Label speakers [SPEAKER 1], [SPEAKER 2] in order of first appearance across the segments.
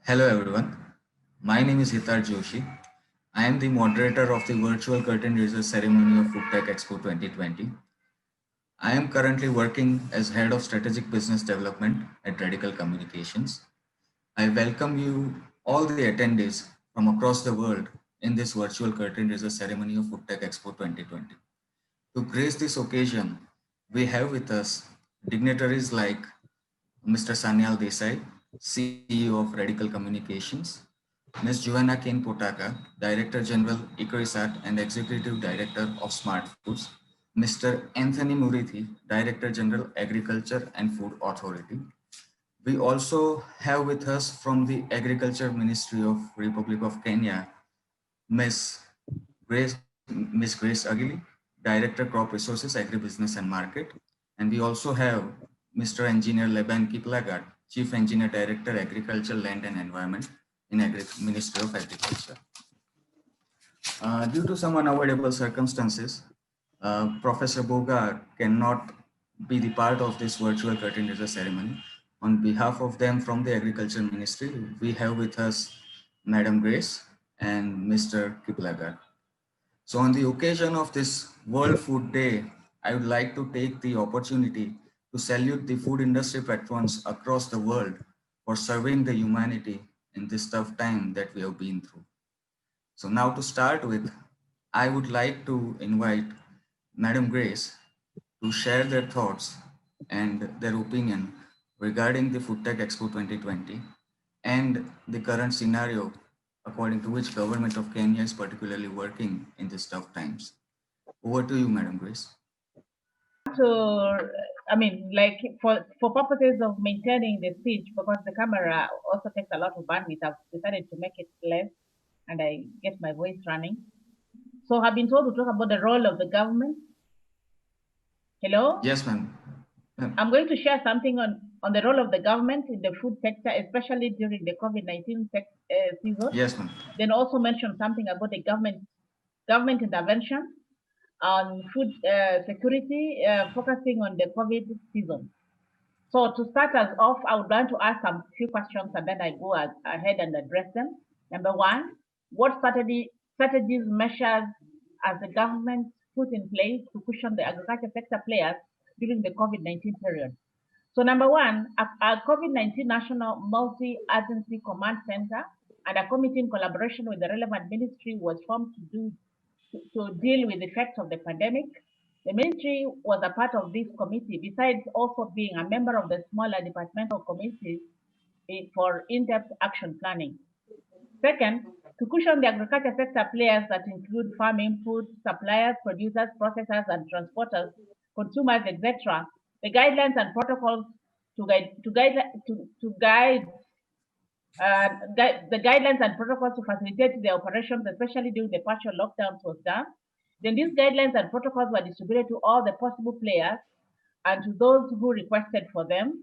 [SPEAKER 1] Hello everyone, my name is Hitar Joshi. I am the moderator of the virtual curtain raiser ceremony of Footec Expo 2020. I am currently working as Head of Strategic Business Development at Radical Communications. I welcome you, all the attendees from across the world, in this virtual curtain raiser ceremony of Footec Expo 2020. To grace this occasion, we have with us dignitaries like Mr. Sanyal Desai, CEO of Radical Communications, Ms. Joanna Kane Potaka, Director General Icarisat and Executive Director of Smart Foods, Mr. Anthony Murithi, Director General Agriculture and Food Authority. We also have with us from the Agriculture Ministry of Republic of Kenya, Ms. Grace Agili, Director Crop Resources, Agribusiness and Market. And we also have Mr. Engineer Leban Kiplagat, Chief Engineer Director, Agriculture, Land and Environment in Ministry of Agriculture. Due to some unavoidable circumstances, Professor Boga cannot be the part of this virtual curtain raiser ceremony. On behalf of them from the Agriculture Ministry, we have with us Madam Grace and Mr. Kiplagat. So on the occasion of this World Food Day, I would like to take the opportunity to salute the food industry patrons across the world for serving the humanity in this tough time that we have been through. So now to start with, I would like to invite Madam Grace to share their thoughts and their opinion regarding the Foodtech Expo 2020 and the current scenario according to which government of Kenya is particularly working in these tough times. Over to you, Madam Grace.
[SPEAKER 2] So, I mean, like for purposes of maintaining the speech, because the camera also takes a lot of bandwidth, I've decided to make it less, and I get my voice running. So, I've been told to talk about the role of the government. Hello.
[SPEAKER 1] Yes, ma'am.
[SPEAKER 2] I'm going to share something on the role of the government in the food sector, especially during the COVID-19 season.
[SPEAKER 1] Yes, ma'am.
[SPEAKER 2] Then also mention something about the government intervention on food security, focusing on the COVID season. So to start us off, I would like to ask some few questions and then I go ahead and address them. Number one, what strategies, measures has the government put in place to cushion the agriculture sector players during the COVID-19 period? So number one, a COVID-19 National Multi-Agency Command Center and a committee in collaboration with the relevant ministry was formed to deal with the effects of the pandemic. The ministry was a part of this committee, besides also being a member of the smaller departmental committees for in-depth action planning. Second, to cushion the agriculture sector players that include farm input suppliers, producers, processors, and transporters, consumers, etc., the guidelines and protocols to guide the guidelines and protocols to facilitate the operations, especially during the partial lockdowns, was done. Then these guidelines and protocols were distributed to all the possible players and to those who requested for them.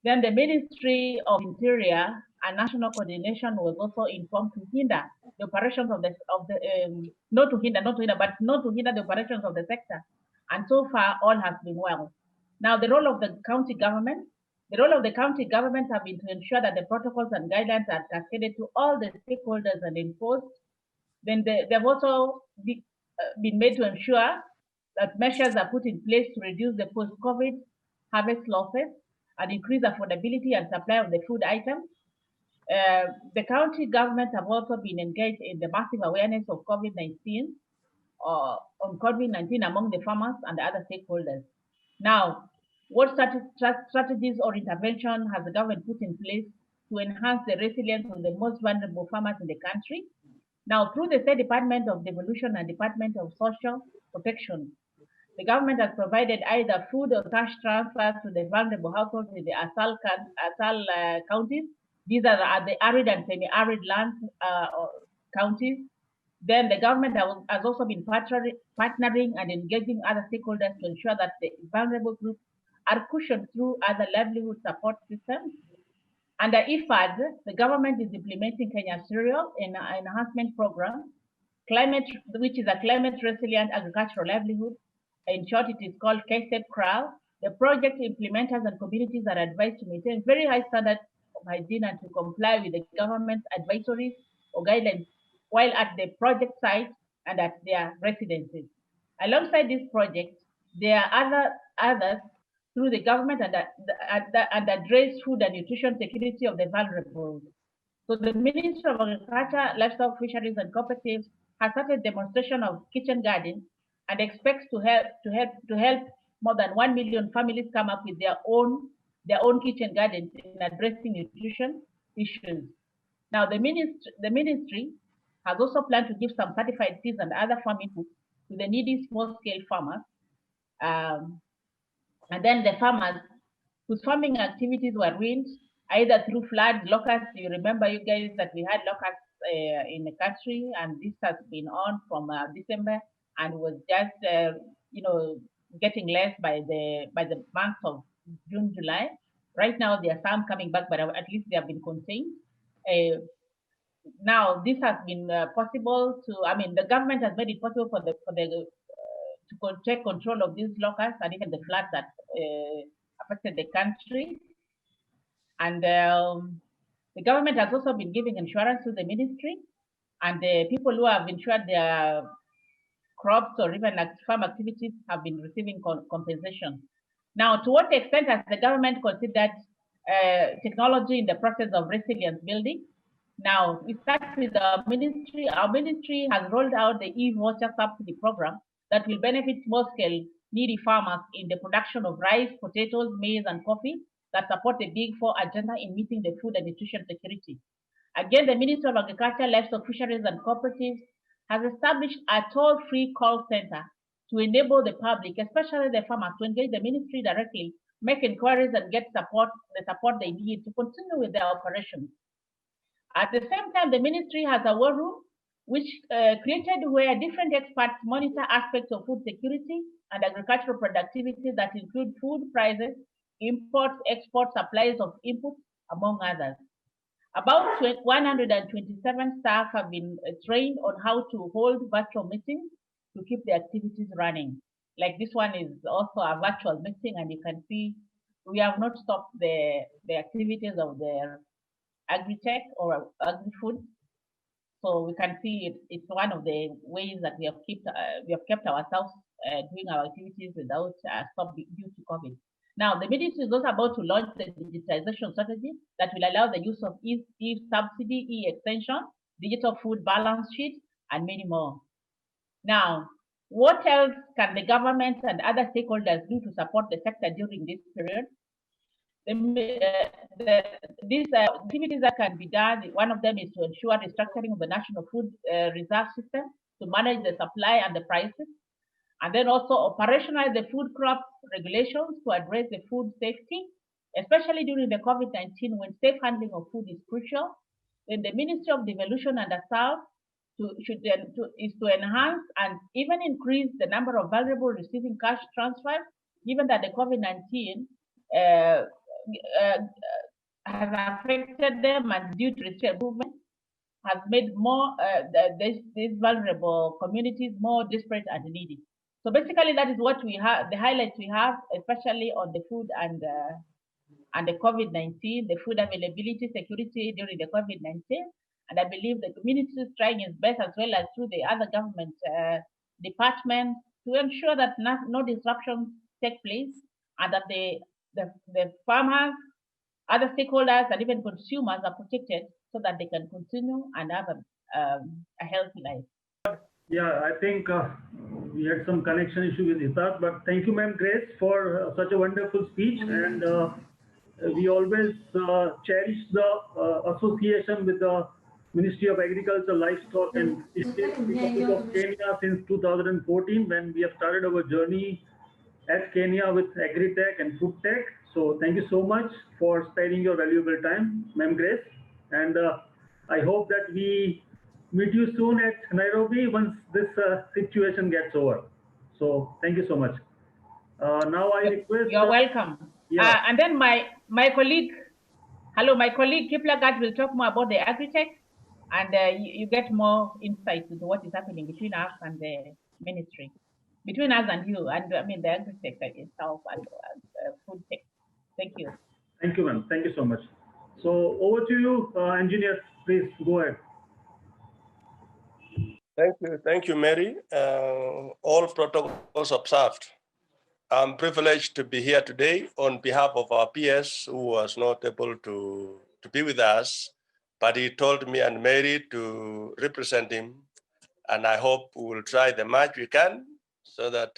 [SPEAKER 2] Then the Ministry of Interior and National Coordination was also informed to hinder the operations of the not to hinder the operations of the sector. And so far, all has been well. Now, the role of the county government. The role of the county government have been to ensure that the protocols and guidelines are cascaded to all the stakeholders and enforced. Then they've also been made to ensure that measures are put in place to reduce the post-COVID harvest losses and increase affordability and supply of the food items. The county government have also been engaged in the massive awareness of COVID-19 on COVID-19 among the farmers and the other stakeholders. Now, what strategies or intervention has the government put in place to enhance the resilience of the most vulnerable farmers in the country? Now, through the State Department of Devolution and Department of Social Protection, the government has provided either food or cash transfers to the vulnerable households in the ASAL counties. These are the arid and semi-arid land counties. Then the government has also been partnering and engaging other stakeholders to ensure that the vulnerable groups are cushioned through other livelihood support systems. Under IFAD, the government is implementing Kenya Cereal Enhancement Program, which is a climate resilient agricultural livelihood. In short, it is called KSEP CRAL. The project implementers and communities are advised to maintain very high standards hygiene and to comply with the government's advisories or guidelines while at the project site and at their residences. Alongside this project, there are others through the government and address food and nutrition security of the vulnerable. So the Ministry of Agriculture, Livestock, Fisheries and Cooperatives has started demonstration of kitchen garden and expects to help more than 1 million families come up with their own kitchen gardens in addressing nutrition issues. Now the ministry has also planned to give some certified seeds and other farm inputs to the needy small scale farmers. Um, and then the farmers whose farming activities were ruined either through floods, locusts. You remember, you guys, that we had locusts in the country, and this has been on from December and was just, getting less by the month of June, July. Right now, there are some coming back, but at least they have been contained. Uh, Now, this has been possible to. I mean, the government has made it possible for the to take control of these locusts and even the floods that affected the country. And the government has also been giving insurance to the ministry, and the people who have insured their crops or even farm activities have been receiving compensation. Now, to what extent has the government considered technology in the process of resilience building? Now, we start with our ministry. Our ministry has rolled out the e-voucher subsidy program that will benefit small-scale needy farmers in the production of rice, potatoes, maize, and coffee that support the Big Four agenda in meeting the food and nutrition security. Again, the Ministry of Agriculture, Livestock, Fisheries, and Cooperatives has established a toll-free call center to enable the public, especially the farmers, to engage the ministry directly, make inquiries, and get the support they need to continue with their operations. At the same time, the ministry has a war room which created where different experts monitor aspects of food security and agricultural productivity that include food prices, imports, exports, supplies of inputs, among others. About 127 staff have been trained on how to hold virtual meetings to keep the activities running. Like this one is also a virtual meeting, and you can see we have not stopped the activities of the agri-tech or agri-food. So we can see it's one of the ways that we have kept ourselves doing our activities without stop due to COVID. Now, the ministry is also about to launch the digitization strategy that will allow the use of e-subsidy, e-extension, digital food balance sheet, and many more. Now, what else can the government and other stakeholders do to support the sector during this period? These activities that can be done, one of them is to ensure restructuring of the national food reserve system to manage the supply and the prices, and then also operationalize the food crop regulations to address the food safety, especially during the COVID-19 when safe handling of food is crucial. Then the Ministry of Devolution and Assault is to enhance and even increase the number of vulnerable receiving cash transfers, given that the COVID-19 uh, uh, has affected them and due to restricted movement has made more these vulnerable communities more desperate and needy. So basically, that is what we have. The highlights we have, especially on the food and the COVID-19, the food availability security during the COVID-19, and I believe the community is trying its best as well as through the other government departments to ensure that no disruptions take place and that the farmers, other stakeholders, and even consumers are protected so that they can continue and have a healthy life.
[SPEAKER 3] Yeah, I think we had some connection issue with Hitat, but thank you, ma'am Grace, for such a wonderful speech. And we always cherish the association with the Ministry of Agriculture, Livestock and Fisheries Republic of Kenya since 2014 when we have started our journey at Kenya with Agri-Tech and Footec. So thank you so much for sparing your valuable time, ma'am Grace. And I hope that we meet you soon at Nairobi once this situation gets over. So thank you so much. Now I request,
[SPEAKER 2] You're welcome.
[SPEAKER 3] yeah,
[SPEAKER 2] And then my colleague, hello, my colleague Kiplagat will talk more about the agri-tech, and you get more insight into what is happening between us and the ministry, between us and you, and I mean the agri-tech itself and food tech. Thank you.
[SPEAKER 3] thank you, ma'am. Thank you so much. So over to you, engineer. Please go ahead.
[SPEAKER 4] Thank you, Mary. All protocols observed. I'm privileged to be here today on behalf of our PS who was not able to be with us, but he told me and Mary to represent him, and I hope we will try the much we can so that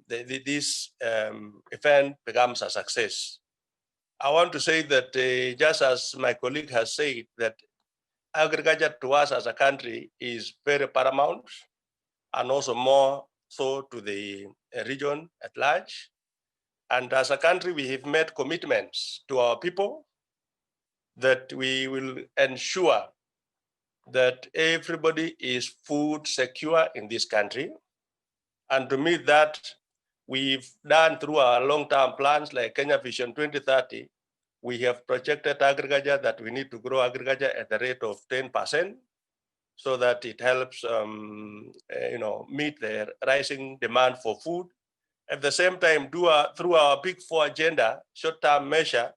[SPEAKER 4] this event becomes a success. I want to say that just as my colleague has said, that agriculture to us as a country is very paramount, and also more so to the region at large. And as a country, we have made commitments to our people that we will ensure that everybody is food secure in this country. And to meet that, we've done through our long-term plans like Kenya Vision 2030, we have projected agriculture that we need to grow agriculture at the rate of 10%, so that it helps meet the rising demand for food. At the same time, through our Big Four agenda, short-term measure,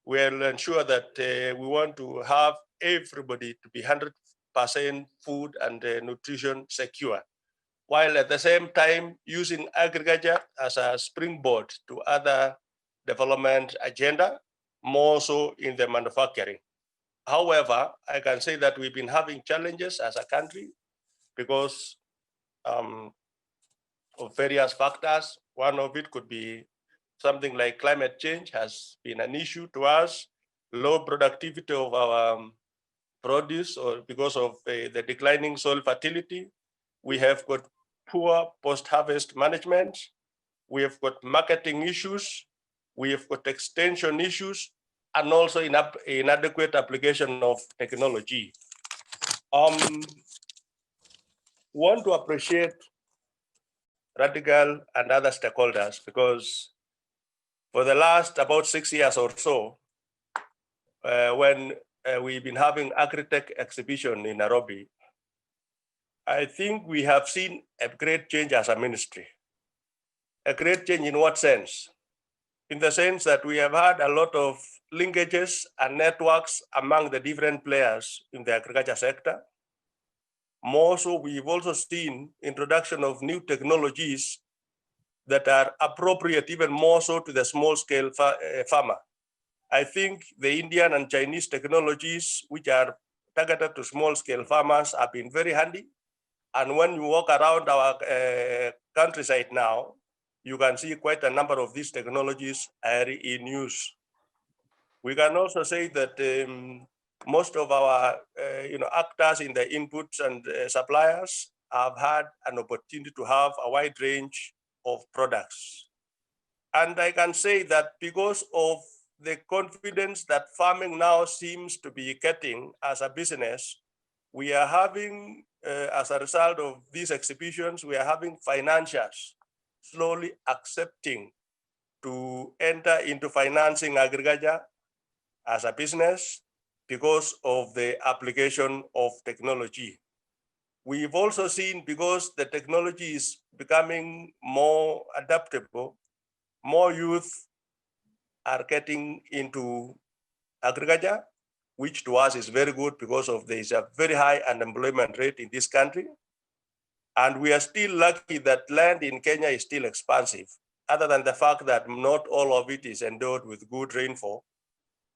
[SPEAKER 4] we'll ensure that we want to have everybody to be 100% food and nutrition secure, while at the same time using agriculture as a springboard to other development agenda, more so in the manufacturing. However, I can say that we've been having challenges as a country because of various factors. One of it could be something like climate change has been an issue to us, low productivity of our produce, or because of the declining soil fertility. We have got poor post-harvest management. We have got marketing issues. We have got extension issues, and also inadequate application of technology. Want to appreciate Radical and other stakeholders, because for the last about 6 years or so, when we've been having Agritech exhibition in Nairobi, I think we have seen a great change as a ministry. A great change in what sense? In the sense that we have had a lot of linkages and networks among the different players in the agriculture sector. More so, we've also seen introduction of new technologies that are appropriate even more so to the small-scale farmer. I think the Indian and Chinese technologies, which are targeted to small-scale farmers, have been very handy. And when you walk around our countryside now, you can see quite a number of these technologies are in use. We can also say that most of our actors in the inputs and suppliers have had an opportunity to have a wide range of products. And I can say that because of the confidence that farming now seems to be getting as a business, we are having, as a result of these exhibitions, we are having financiers slowly accepting to enter into financing agriculture as a business because of the application of technology. We've also seen, because the technology is becoming more adaptable, more youth are getting into agriculture, which to us is very good because of there is a very high unemployment rate in this country. And we are still lucky that land in Kenya is still expansive, other than the fact that not all of it is endowed with good rainfall.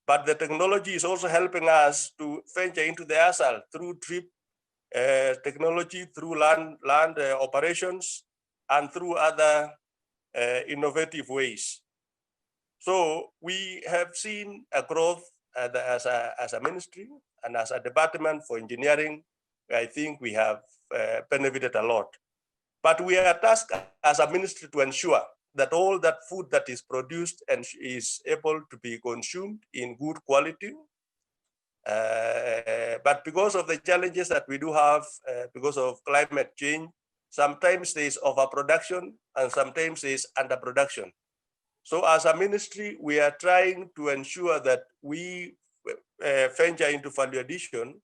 [SPEAKER 4] But the technology is also helping us to venture into the asal through drip technology, through land operations, and through other innovative ways. So we have seen a growth as a ministry and as a department for engineering. I think we have benefited a lot. But we are tasked as a ministry to ensure that all that food that is produced and is able to be consumed in good quality. But because of the challenges that we do have, because of climate change, sometimes there is overproduction and sometimes there is underproduction. So as a ministry, we are trying to ensure that we venture into value addition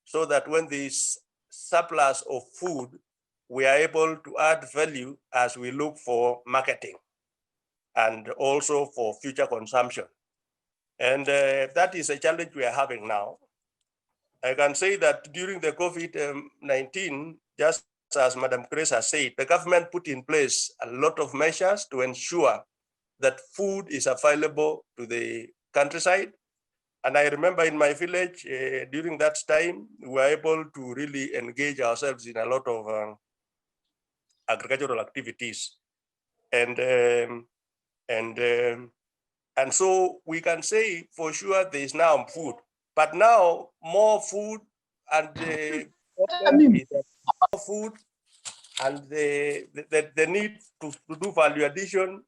[SPEAKER 4] so that when there is surplus of food, we are able to add value as we look for marketing and also for future consumption. And that is a challenge we are having now. I can say that during the COVID-19, just as Madam Grace has said, the government put in place a lot of measures to ensure that food is available to the countryside. And I remember in my village, during that time, we were able to really engage ourselves in a lot of agricultural activities. And so we can say for sure there is now food, but now more food, and the problem is that more food and the need to do value addition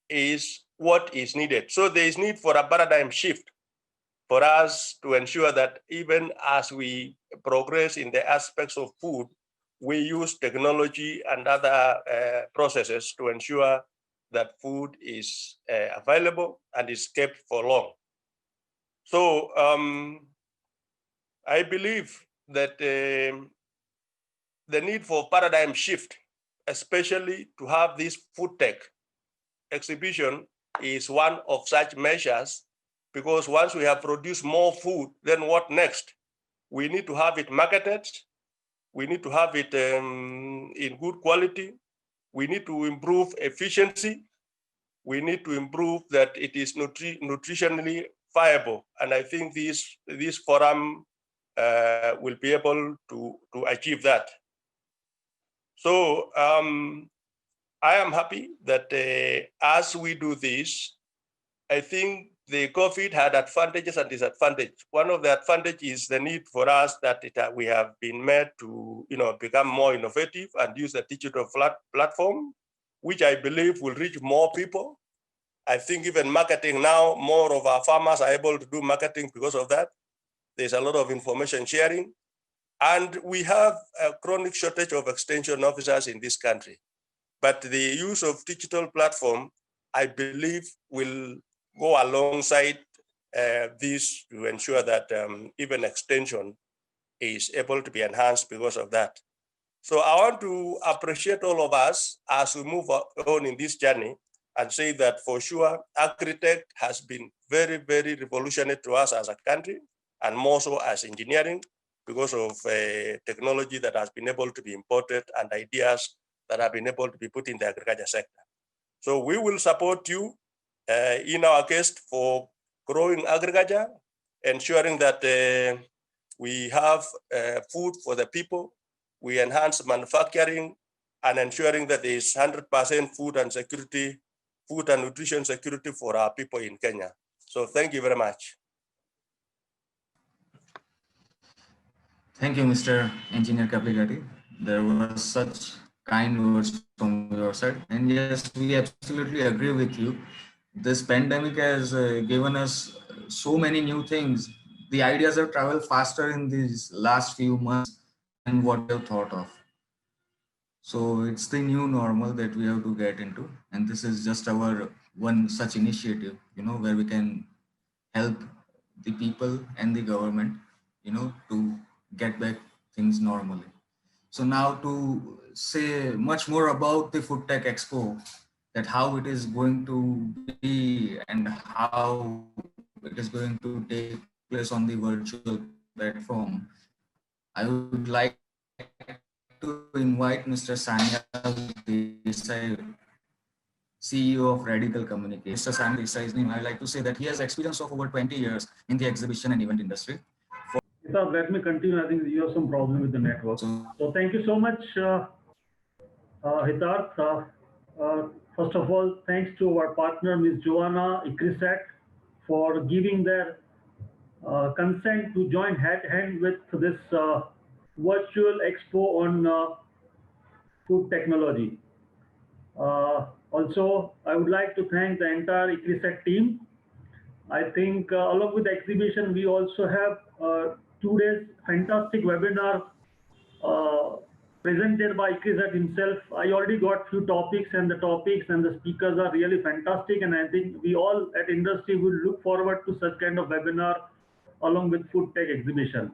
[SPEAKER 4] is what is needed. So there is need for a paradigm shift for us to ensure that even as we progress in the aspects of food, we use technology and other processes to ensure that food is available and is kept for long. So I believe that the need for paradigm shift, especially to have this Footec exhibition, is one of such measures, because once we have produced more food, then what next? We need to have it marketed. We need to have it in good quality. We need to improve efficiency. We need to improve that it is nutritionally viable. And I think this forum will be able to achieve that. So I am happy that as we do this, I think the COVID had advantages and disadvantages. One of the advantages is the need for us that we have been made to become more innovative and use a digital platform, which I believe will reach more people. I think even marketing now, more of our farmers are able to do marketing because of that. There's a lot of information sharing. And we have a chronic shortage of extension officers in this country. But the use of digital platform, I believe, will go alongside this to ensure that even extension is able to be enhanced because of that. So I want to appreciate all of us as we move on in this journey and say that for sure, agri-tech has been very, very revolutionary to us as a country, and more so as engineering, because of technology that has been able to be imported and ideas that have been able to be put in the agriculture sector. So we will support you in our case for growing agriculture, ensuring that we have food for the people, we enhance manufacturing, and ensuring that there is 100% food and nutrition security for our people in Kenya. So thank you very much.
[SPEAKER 1] Thank you, Mr. Engineer Kapligati. There was such kind words from your side. And yes, we absolutely agree with you. This pandemic has given us so many new things. The ideas have traveled faster in these last few months than what we have thought of. So it's the new normal that we have to get into. And this is just our one such initiative, where we can help the people and the government, to get back things normally. So now to say much more about the Footec Expo, that how it is going to be and how it is going to take place on the virtual platform, I would like to invite Mr. Sanyal Desai, CEO of Radical Communication. Mr. Sanyal Desai is name. I like to say that he has experience of over 20 years in the exhibition and event industry.
[SPEAKER 3] Let me continue. I think you have some problem with the network. So thank you so much, Hitarth. First of all, thanks to our partner, Ms. Joanna Ikrisak, for giving their consent to join hand with this virtual expo on food technology. Also, I would like to thank the entire Ikrisak team. I think along with the exhibition, we also have 2 days fantastic webinar presented by Ikrisak himself. I already got few topics, and the speakers are really fantastic. And I think we all at industry will look forward to such kind of webinar along with food tech exhibition.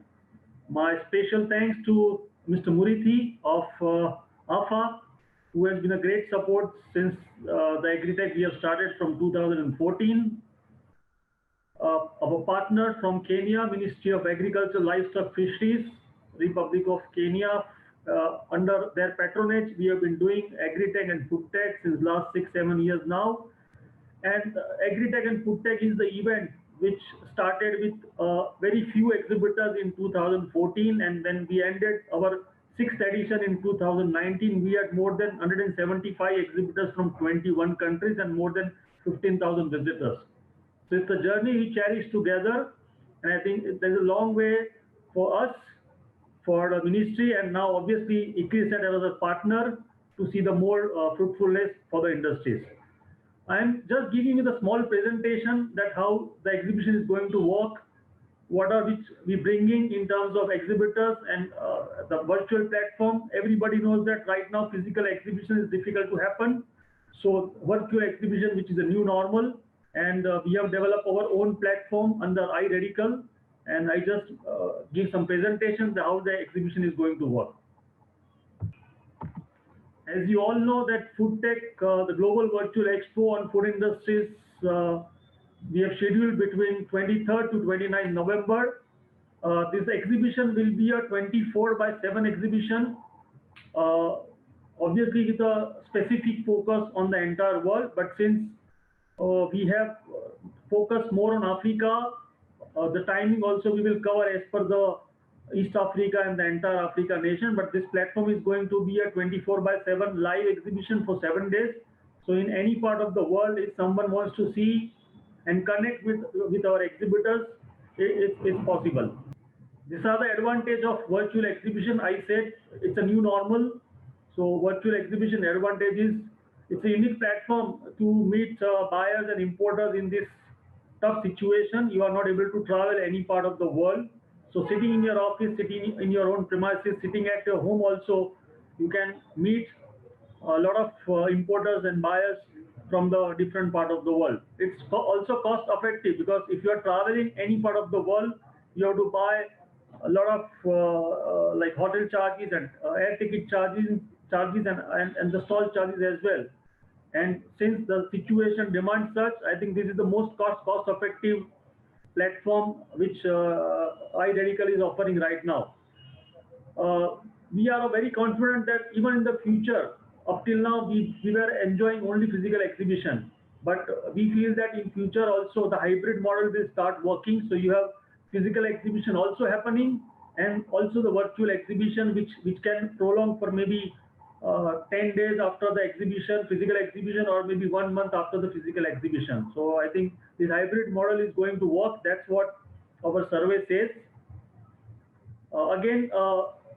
[SPEAKER 3] My special thanks to Mr. Murithi of AFA, who has been a great support since the agri-tech we have started from 2014. our partner from Kenya, Ministry of Agriculture, Livestock, Fisheries, Republic of Kenya. Under their patronage, we have been doing Agritech and Footec since last 6-7 years now. And Agritech and Footec is the event which started with very few exhibitors in 2014, and then we ended our sixth edition in 2019. We had more than 175 exhibitors from 21 countries and more than 15,000 visitors. So it's a journey we cherish together, and I think there's a long way for us, for the ministry, and now obviously ICRISAT as a partner to see the more fruitfulness for the industries. I'm just giving you the small presentation that how the exhibition is going to work, what are which we bringing in terms of exhibitors and the virtual platform. Everybody knows that right now physical exhibition is difficult to happen. So virtual exhibition, which is a new normal, and we have developed our own platform under iRadical, and I just give some presentations how the exhibition is going to work. As you all know that Foodtech, the Global Virtual Expo on Food Industries, we have scheduled between 23rd to 29th November. This exhibition will be a 24/7 exhibition, obviously with a specific focus on the entire world, but since we have focused more on Africa, the timing also we will cover as per the East Africa and the entire Africa nation, but this platform is going to be a 24/7 live exhibition for 7 days. So in any part of the world, if someone wants to see and connect with our exhibitors, it's possible. These are the advantage of virtual exhibition. I said it's a new normal. So virtual exhibition advantage is it's a unique platform to meet buyers and importers in this tough situation. You are not able to travel any part of the world. So sitting in your office, sitting in your own premises, sitting at your home also, you can meet a lot of importers and buyers from the different part of the world. It's also cost effective because if you are traveling any part of the world, you have to buy a lot of like hotel charges and air ticket charges and the stall charges as well. And since the situation demands such, I think this is the most cost effective platform which iRadical is offering right now. We are very confident that even in the future, up till now, we were enjoying only physical exhibition. But we feel that in future also the hybrid model will start working. So you have physical exhibition also happening and also the virtual exhibition which can prolong for maybe 10 days after the exhibition, physical exhibition, or maybe 1 month after the physical exhibition. So I think this hybrid model is going to work. That's what our survey says. Again,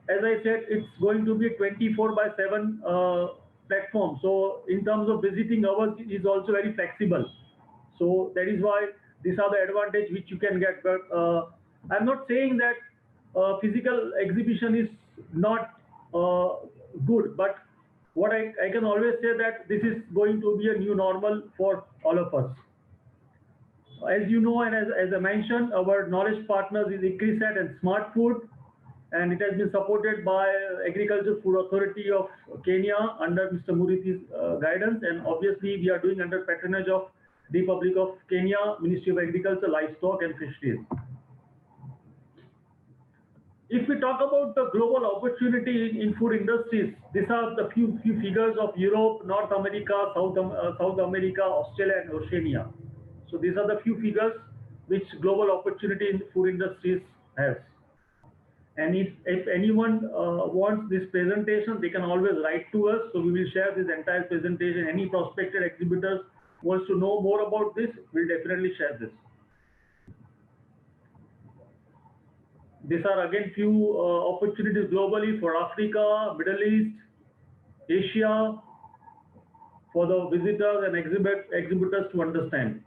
[SPEAKER 3] as I said, it's going to be a 24/7 platform. So in terms of visiting hours, it is also very flexible. So that is why these are the advantage which you can get. But I'm not saying that physical exhibition is not good, but what I can always say that this is going to be a new normal for all of us. As you know, and as I mentioned, our knowledge partners is ICRISAT and Smart Food, and it has been supported by Agriculture Food Authority of Kenya under Mr. Murithi's guidance, and obviously we are doing under patronage of the Republic of Kenya, Ministry of Agriculture, Livestock and Fisheries. If we talk about the global opportunity in food industries, these are the few figures of Europe, North America, South America, Australia, and Oceania. So these are the few figures which global opportunity in food industries has. And if anyone wants this presentation, they can always write to us. So we will share this entire presentation. Any prospective exhibitors wants to know more about this, we'll definitely share this. These are again few opportunities globally for Africa, Middle East, Asia, for the visitors and exhibitors to understand.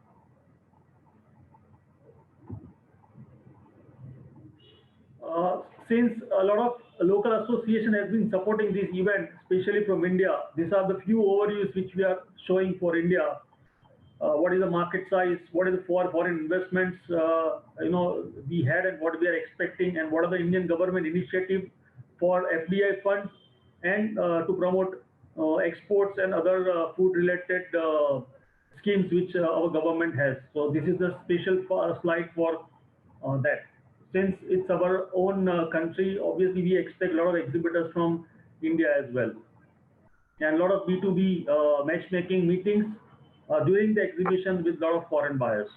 [SPEAKER 3] Since a lot of local association has been supporting this event, especially from India, these are the few overviews which we are showing for India. What is the market size? What is the foreign investments? We had and what we are expecting, and what are the Indian government initiative for FDI funds and to promote exports and other food-related schemes which our government has. So this is a special slide for that. Since it's our own country, obviously we expect a lot of exhibitors from India as well. And a lot of B2B matchmaking meetings during the exhibition with a lot of foreign buyers.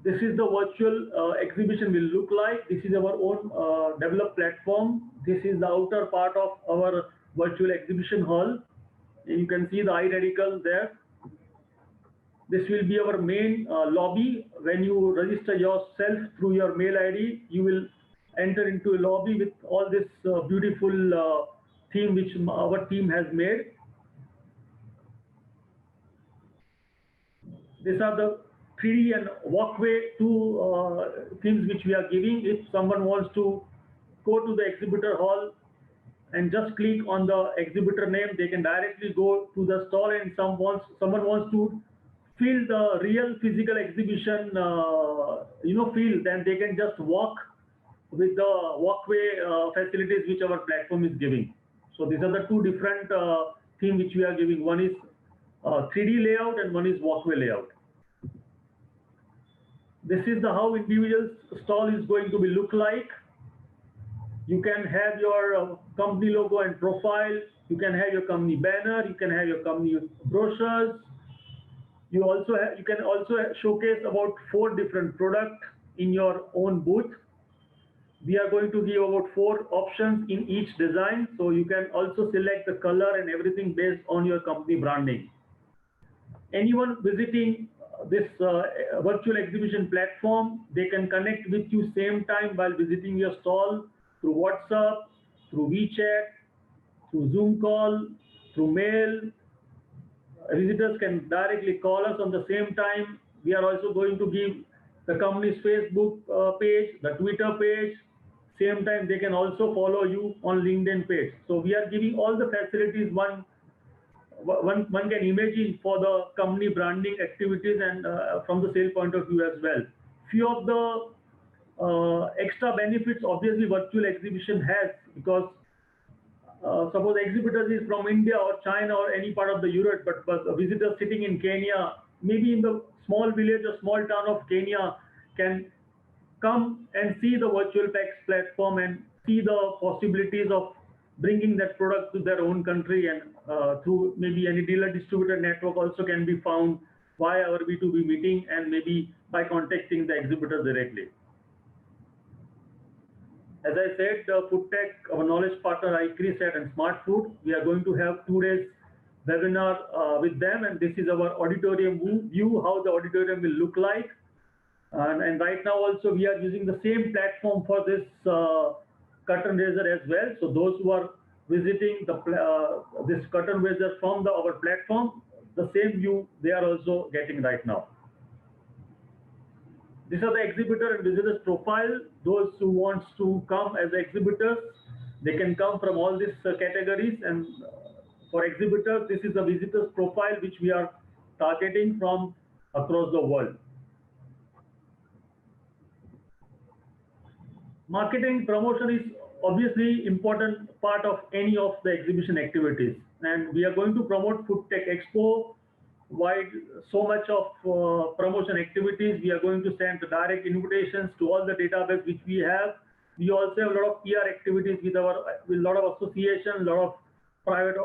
[SPEAKER 3] This is the virtual exhibition will look like. This is our own developed platform. This is the outer part of our virtual exhibition hall. You can see the iRadical there. This will be our main lobby. When you register yourself through your mail ID, you will enter into a lobby with all this beautiful theme which our team has made. These are the 3D and walkway two themes which we are giving. If someone wants to go to the exhibitor hall and just click on the exhibitor name, they can directly go to the stall, and someone wants to feel the real physical exhibition feel, then they can just walk with the walkway facilities which our platform is giving. So these are the two different themes which we are giving. One is 3D layout and one is walkway layout. This is the how individual stall is going to be look like. You can have your company logo and profile. You can have your company banner. You can have your company brochures. You can also showcase about 4 different products in your own booth. We are going to give about 4 options in each design. So you can also select the color and everything based on your company branding. Anyone visiting this virtual exhibition platform, they can connect with you same time while visiting your stall through WhatsApp, through WeChat, through Zoom call, through mail. Visitors can directly call us on the same time. We are also going to give the company's Facebook page, the Twitter page. Same time, they can also follow you on LinkedIn page. So we are giving all the facilities one can imagine for the company branding activities and from the sale point of view as well. Few of the extra benefits obviously virtual exhibition has, because suppose exhibitors is from India or China or any part of the Europe, but a visitor sitting in Kenya, maybe in the small village or small town of Kenya, can come and see the virtual PAX platform and see the possibilities of bringing that product to their own country, and through maybe any dealer distributor network also can be found via our B2B meeting and maybe by contacting the exhibitor directly. As I said, Footec, our knowledge partner, iCreSat and Smart Food, we are going to have 2 days webinar with them, and this is our auditorium view, how the auditorium will look like. And right now also we are using the same platform for this curtain raiser as well. So those who are visiting this curtain raiser from our platform, the same view they are also getting right now. These are the exhibitor and visitors profile. Those who wants to come as exhibitors, they can come from all these categories. And for exhibitors, this is the visitors profile which we are targeting from across the world. Marketing promotion is obviously important part of any of the exhibition activities, and we are going to promote Footec Expo wide so much of promotion activities. We are going to send direct invitations to all the database which we have. We also have a lot of PR activities with a lot of associations, a lot of private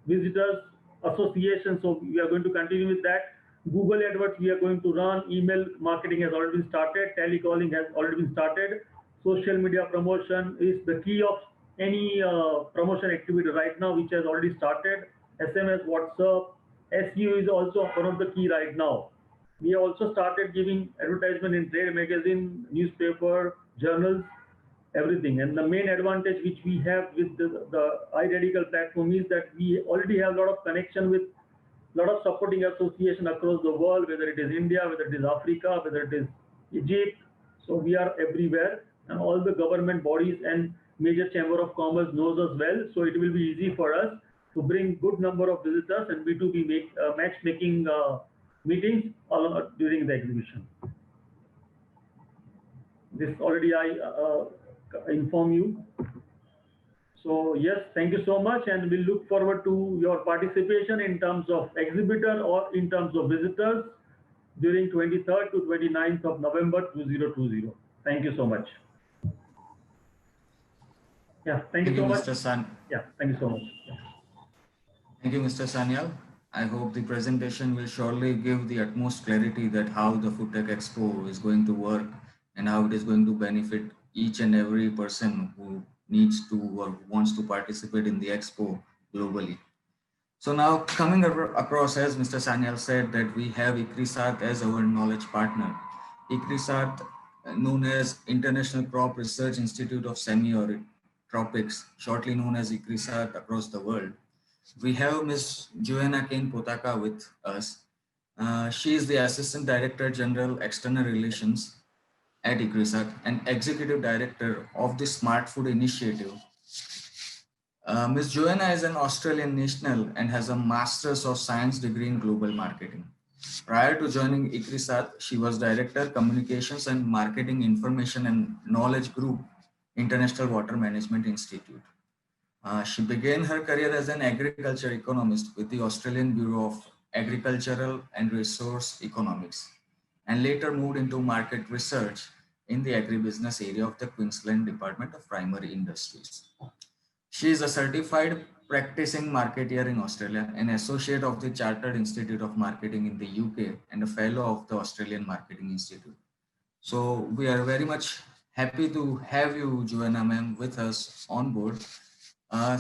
[SPEAKER 3] visitors associations. So we are going to continue with that. Google AdWords we are going to run. Email marketing has already been started. Telecalling has already been started. Social media promotion is the key of any promotion activity right now, which has already started. SMS, WhatsApp, SEO is also one of the key right now. We also started giving advertisement in trade magazine, newspaper, journals, everything. And the main advantage which we have with the iRadical platform is that we already have a lot of connection with a lot of supporting association across the world, whether it is India, whether it is Africa, whether it is Egypt. So we are everywhere, and all the government bodies and major chamber of commerce knows us well. So it will be easy for us to bring good number of visitors and B2B matchmaking meetings during the exhibition. This already I inform you. So yes, thank you so much, and we look forward to your participation in terms of exhibitor or in terms of visitors during 23rd to 29th of November 2020. Thank you so much. Yeah, thank you
[SPEAKER 1] Thank you,
[SPEAKER 3] so much.
[SPEAKER 1] Mr. San.
[SPEAKER 3] Yeah, thank you so much. Yeah.
[SPEAKER 1] Thank you, Mr. Sanyal. I hope the presentation will surely give the utmost clarity that how the Footec Expo is going to work and how it is going to benefit each and every person who needs to or wants to participate in the Expo globally. So now coming across, as Mr. Sanyal said, that we have ICRISAT as our knowledge partner. ICRISAT, known as International Crop Research Institute of Semi-Arid Tropics, shortly known as ICRISAT across the world. We have Ms. Joanna Kane Potaka with us. She is the Assistant Director General External Relations at ICRISAT and Executive Director of the Smart Food Initiative. Ms. Joanna is an Australian national and has a Master's of Science degree in Global Marketing. Prior to joining ICRISAT, she was Director, Communications and Marketing Information and Knowledge Group, International Water Management Institute. She began her career as an agriculture economist with the Australian Bureau of Agricultural and Resource Economics, and later moved into market research in the agribusiness area of the Queensland Department of Primary Industries. She is a certified practicing marketeer in Australia, an associate of the Chartered Institute of Marketing in the UK, and a fellow of the Australian Marketing Institute. So we are very much happy to have you, Joanna ma'am, with us on board. Uh,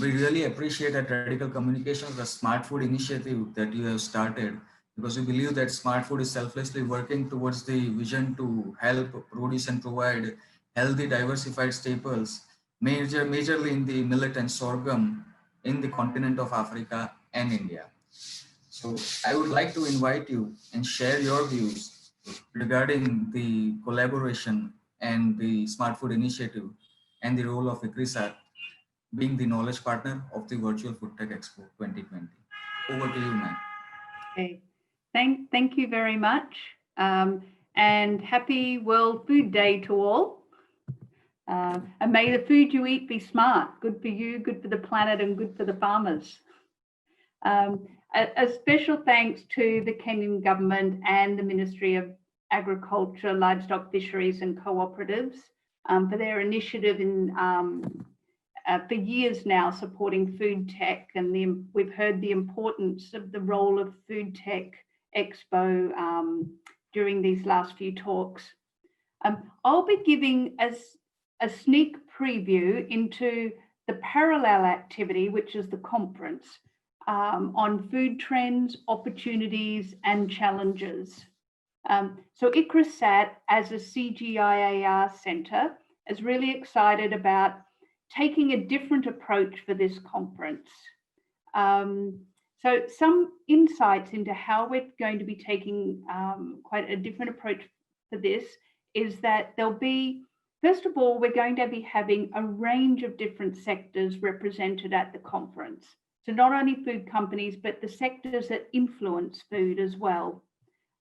[SPEAKER 1] we really appreciate that Radical Communications, the Smart Food initiative that you have started, because we believe that smart food is selflessly working towards the vision to help produce and provide healthy, diversified staples, majorly in the millet and sorghum in the continent of Africa and India. So I would like to invite you and share your views regarding the collaboration and the Smart Food initiative and the role of ICRISAT being the knowledge partner of the Virtual Foodtech Expo 2020. Over to you, ma'am.
[SPEAKER 5] Okay. Thank you very much. And happy World Food Day to all. And may the food you eat be smart, good for you, good for the planet, and good for the farmers. A special thanks to the Kenyan government and the Ministry of Agriculture, Livestock, Fisheries and Cooperatives for their initiative in for years now supporting food tech, and we've heard the importance of the role of Food Tech Expo during these last few talks. I'll be giving a sneak preview into the parallel activity, which is the conference on food trends, opportunities and challenges. So ICRISAT as a CGIAR centre is really excited about taking a different approach for this conference. So some insights into how we're going to be taking quite a different approach for this is that there'll be, first of all, we're going to be having a range of different sectors represented at the conference. So not only food companies, but the sectors that influence food as well.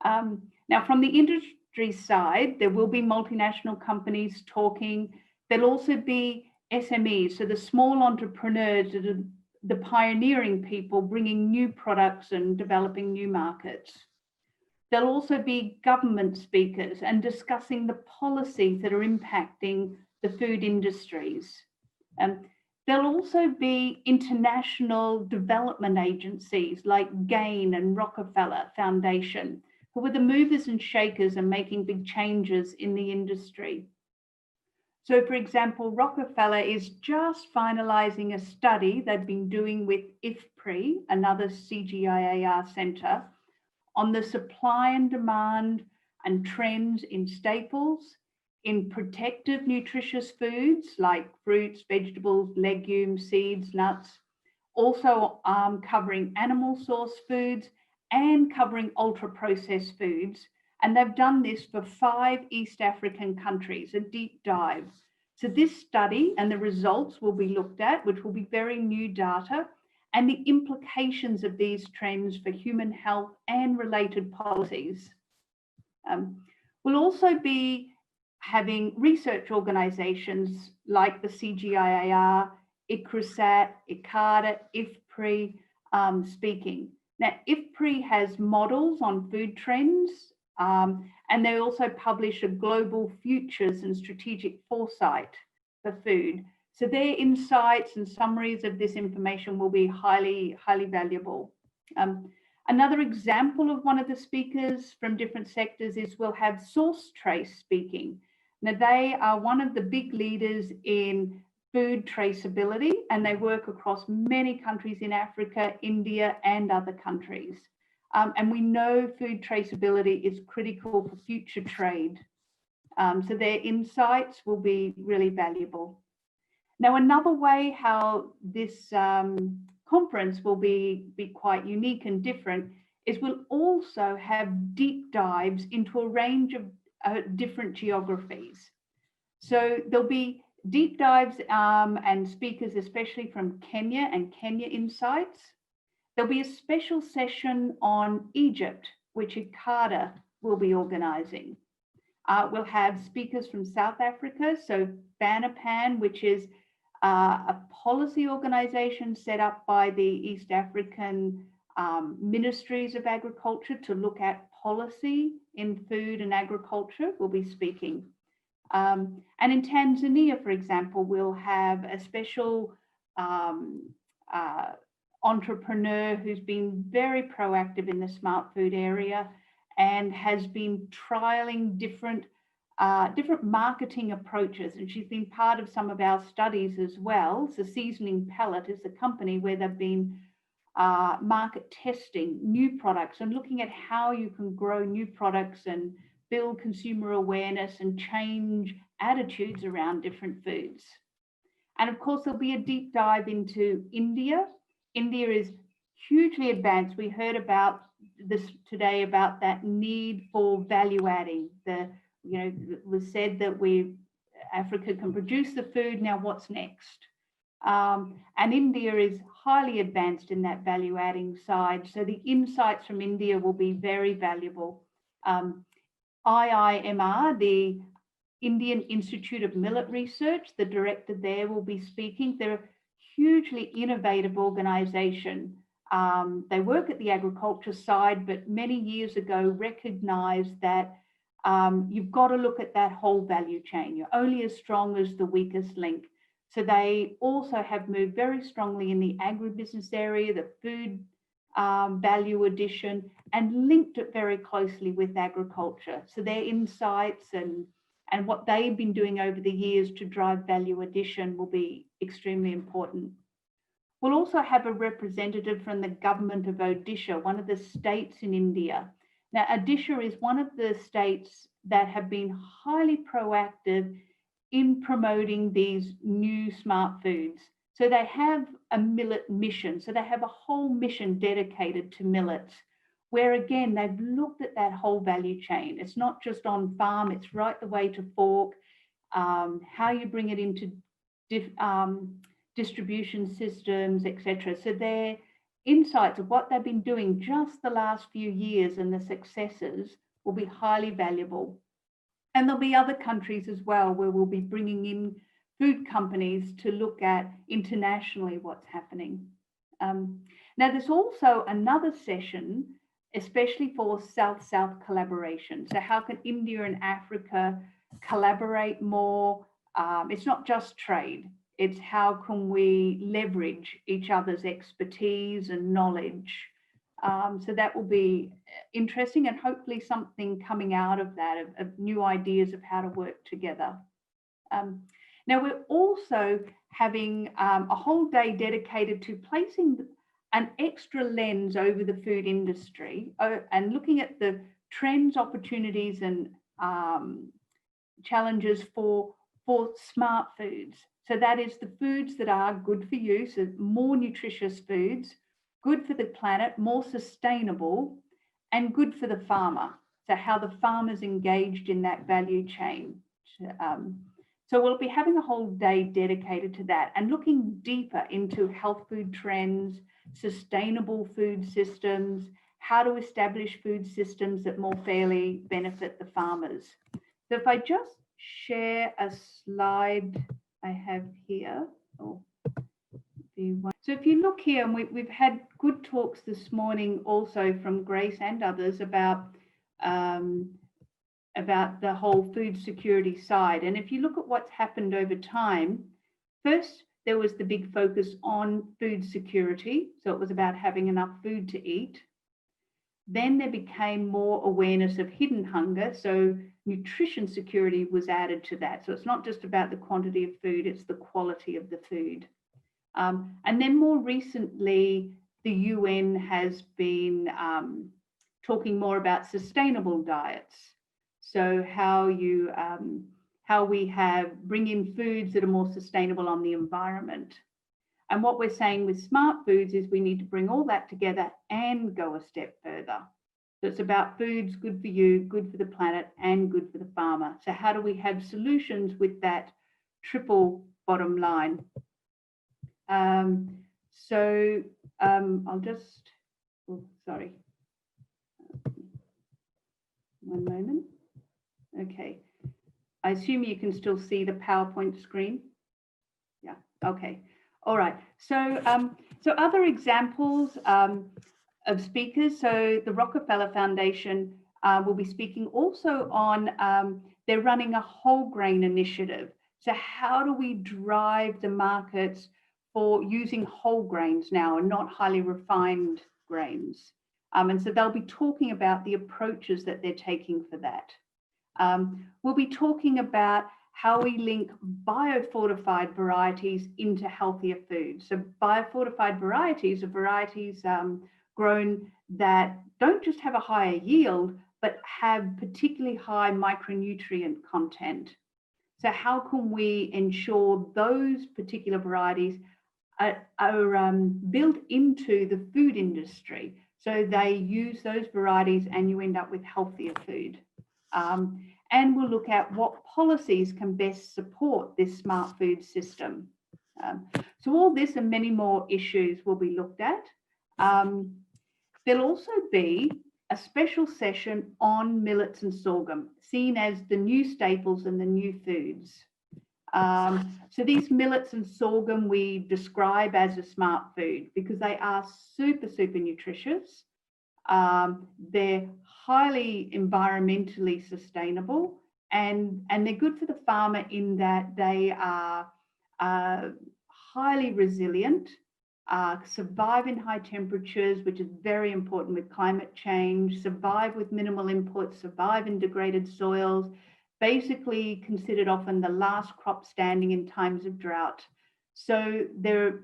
[SPEAKER 5] Now, from the industry side, there will be multinational companies talking. There'll also be SMEs, so the small entrepreneurs that are the pioneering people bringing new products and developing new markets. There'll also be government speakers and discussing the policies that are impacting the food industries. There'll also be international development agencies like GAIN and Rockefeller Foundation, who are the movers and shakers and making big changes in the industry. So, for example, Rockefeller is just finalising a study they've been doing with IFPRI, another CGIAR centre, on the supply and demand and trends in staples, in protective nutritious foods like fruits, vegetables, legumes, seeds, nuts, also covering animal source foods and covering ultra-processed foods. And they've done this for 5 East African countries, a deep dive. So this study and the results will be looked at, which will be very new data, and the implications of these trends for human health and related policies. We'll also be having research organisations like the CGIAR, ICRISAT, ICARDA, IFPRI speaking. Now, IFPRI has models on food trends, and they also publish a global futures and strategic foresight for food. So their insights and summaries of this information will be highly, highly valuable. Another example of one of the speakers from different sectors is we'll have Source Trace speaking. Now, they are one of the big leaders in food traceability, and they work across many countries in Africa, India, and other countries. And we know food traceability is critical for future trade. So their insights will be really valuable. Now, another way how this conference will be quite unique and different is we'll also have deep dives into a range of different geographies. So there'll be deep dives and speakers, especially from Kenya and Kenya Insights. There'll be a special session on Egypt, which ICARDA will be organising. We'll have speakers from South Africa, so BANAPAN, which is a policy organisation set up by the East African Ministries of Agriculture to look at policy in food and agriculture, will be speaking. And in Tanzania, for example, we'll have a special entrepreneur who's been very proactive in the smart food area and has been trialing different marketing approaches. And she's been part of some of our studies as well. So Seasoning Palette is a company where they've been market testing new products and looking at how you can grow new products and build consumer awareness and change attitudes around different foods. And of course, there'll be a deep dive into India. India is hugely advanced. We heard about this today, about that need for value adding. It was said that Africa can produce the food, now what's next? And India is highly advanced in that value adding side. So the insights from India will be very valuable. IIMR, the Indian Institute of Millet Research, the director there will be speaking. They're a hugely innovative organisation. They work at the agriculture side, but many years ago recognised that you've got to look at that whole value chain. You're only as strong as the weakest link. So they also have moved very strongly in the agribusiness area, the food value addition, and linked it very closely with agriculture. So their insights and what they've been doing over the years to drive value addition will be extremely important. We'll also have a representative from the government of Odisha, one of the states in India. Now, Odisha is one of the states that have been highly proactive in promoting these new smart foods. So they have a millet mission. So they have a whole mission dedicated to millets, where again, they've looked at that whole value chain. It's not just on farm, it's right the way to fork, how you bring it into distribution systems, etc. So their insights of what they've been doing just the last few years and the successes will be highly valuable. And there'll be other countries as well where we'll be bringing in food companies to look at internationally what's happening. Now, there's also another session, especially for South-South collaboration. So how can India and Africa collaborate more? It's not just trade. It's how can we leverage each other's expertise and knowledge. So that will be interesting, and hopefully something coming out of that, of new ideas of how to work together. Now, we're also having a whole day dedicated to placing an extra lens over the food industry and looking at the trends, opportunities, and challenges for smart foods. So that is the foods that are good for you, so more nutritious foods, good for the planet, more sustainable, and good for the farmer. So how the farmer's engaged in that value chain. So we'll be having a whole day dedicated to that and looking deeper into health food trends, sustainable food systems, how to establish food systems that more fairly benefit the farmers. So if I just share a slide I have here. Oh, So if you look here, and we've had good talks this morning also from Grace and others about the whole food security side. And if you look at what's happened over time, first there was the big focus on food security. So it was about having enough food to eat. Then there became more awareness of hidden hunger. So nutrition security was added to that. So it's not just about the quantity of food, it's the quality of the food. And then more recently, the UN has been talking more about sustainable diets. So how we bring in foods that are more sustainable on the environment. And what we're saying with smart foods is we need to bring all that together and go a step further. So it's about foods good for you, good for the planet, and good for the farmer. So how do we have solutions with that triple bottom line? I'll just, sorry. One moment. Okay. I assume you can still see the PowerPoint screen. Yeah, okay. All right. So, so other examples of speakers. So the Rockefeller Foundation will be speaking also on, they're running a whole grain initiative. So how do we drive the markets for using whole grains now and not highly refined grains? And so they'll be talking about the approaches that they're taking for that. We'll be talking about how we link biofortified varieties into healthier food. So biofortified varieties are varieties grown that don't just have a higher yield, but have particularly high micronutrient content. So how can we ensure those particular varieties are built into the food industry? So they use those varieties and you end up with healthier food. And we'll look at what policies can best support this smart food system. So all this and many more issues will be looked at. There'll also be a special session on millets and sorghum, seen as the new staples and the new foods. So these millets and sorghum we describe as a smart food because they are super, super nutritious. They're highly environmentally sustainable and they're good for the farmer in that they are highly resilient, survive in high temperatures, which is very important with climate change, survive with minimal inputs, survive in degraded soils, basically considered often the last crop standing in times of drought. So they're